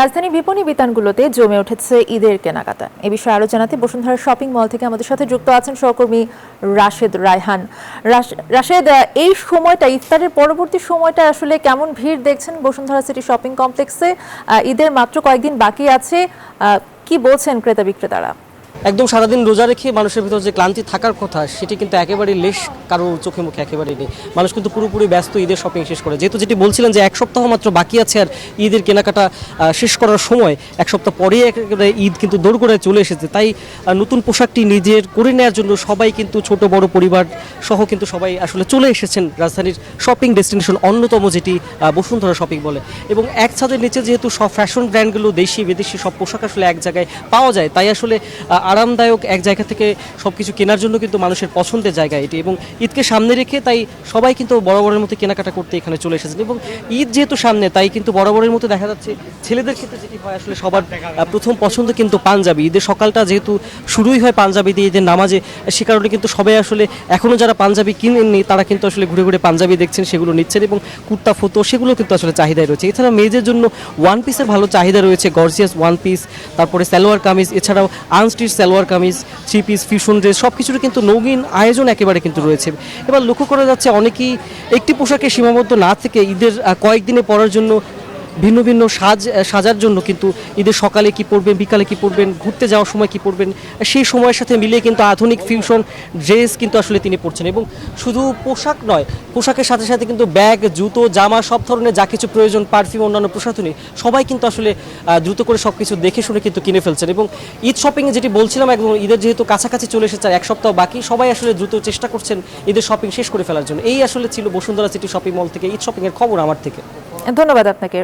রাজধানী বিপণী বিতানগুলোতে জমে উঠেছে ঈদের কেনাকাটা। এ বিষয়ে আরো জানাতে বসুন্ধরা শপিং মল থেকে আমাদের সাথে যুক্ত আছেন সহকর্মী রাশেদ রায়হান। রাশেদ, এই সময়টা ইফতারের পরবর্তী সময়টা আসলে কেমন ভিড় দেখছেন বসুন্ধরা সিটি শপিং কমপ্লেক্সে? ঈদের মাত্র কয়েকদিন বাকি আছে, কি বলছেন ক্রেতা বিক্রেতারা? একদম সারাদিন রোজা রেখে মানুষের ভিতর যে ক্লান্তি থাকার কথা সেটি কিন্তু একেবারেই লেশ কারোর চোখে মুখে একেবারেই নেই। মানুষ কিন্তু পুরোপুরি ব্যস্ত ঈদের শপিং শেষ করে, যেহেতু যেটি বলছিলেন যে এক সপ্তাহ মাত্র বাকি আছে আর ঈদের কেনাকাটা শেষ করার সময় এক সপ্তাহ পরেই একেবারে ঈদ কিন্তু দোরগোড়ায় চলে এসেছে। তাই নতুন পোশাকটি নিজের করে নেওয়ার জন্য সবাই কিন্তু ছোট বড় পরিবার সহ কিন্তু সবাই আসলে চলে এসেছেন রাজধানীর শপিং ডেস্টিনেশন অন্যতম যেটি বসুন্ধরা শপিং বলে। এবং এক ছাদের নিচে যেহেতু সব ফ্যাশন ব্র্যান্ডগুলো দেশি বিদেশি সব পোশাক আসলে এক জায়গায় পাওয়া যায়, তাই আসলে আরামদায়ক এক জায়গা থেকে সব কিছু কেনার জন্য কিন্তু মানুষের পছন্দের জায়গা এটি। এবং ঈদকে সামনে রেখে তাই সবাই কিন্তু বরাবরের মতো কেনাকাটা করতে এখানে চলে এসেছেন। এবং ঈদ যেহেতু সামনে, তাই কিন্তু বরাবরের মতো দেখা যাচ্ছে ছেলেদের ক্ষেত্রে যেটি হয় আসলে সবার প্রথম পছন্দ কিন্তু পাঞ্জাবি। ঈদের সকালটা যেহেতু শুরুই হয় পাঞ্জাবি দিয়ে ঈদের নামাজে, সে কারণে কিন্তু সবাই আসলে এখনও যারা পাঞ্জাবি কিনেননি তারা কিন্তু আসলে ঘুরে ঘুরে পাঞ্জাবি দেখছেন, সেগুলো নিচ্ছেন। এবং কুর্তা ফতো সেগুলো কিন্তু আসলে চাহিদায় রয়েছে। এছাড়া মেয়েদের জন্য ওয়ান পিসের ভালো চাহিদা রয়েছে, গর্জিয়াস ওয়ান পিস, তারপরে সালোয়ার কামিজ, এছাড়াও unstitch salwar kameez, three piece, fusion dress সব কিছুর কিন্তু নৌগিন আয়োজন একেবারে কিন্তু রয়েছে। এবার লক্ষ্য করা যাচ্ছে অনেকেই একটি পোশাকে সীমাবদ্ধ না থেকে ঈদের কয়েকদিনে পরার জন্য ভিন্ন ভিন্ন সাজার জন্য কিন্তু ঈদের সকালে কি পরবেন, বিকালে কি পরবেন, ঘুরতে যাওয়ার সময় কি পরবেন, সেই সময়ের সাথে মিলিয়ে কিন্তু আধুনিক ফিউশন ড্রেস কিন্তু আসলে তিনি পরছেন। এবং শুধু পোশাক নয়, পোশাকের সাথে সাথে কিন্তু ব্যাগ, জুতো, জামা সব ধরনের যা কিছু প্রয়োজন, পারফিউম, অন্যান্য প্রসাধনী সবাই কিন্তু আসলে দ্রুত করে সব কিছু দেখে শুনে কিন্তু কিনে ফেলছেন। এবং ঈদ শপিংয়ে যেটি বলছিলাম, একদম ঈদের যেহেতু কাছাকাছি চলে এসেছে, এক সপ্তাহ বাকি, সবাই আসলে দ্রুত চেষ্টা করছেন ঈদের শপিং শেষ করে ফেলার জন্য। এই আসলে ছিল বসুন্ধরা সিটি শপিং মল থেকে ঈদ শপিংয়ের খবর আমার থেকে। ধন্যবাদ আপনাকে।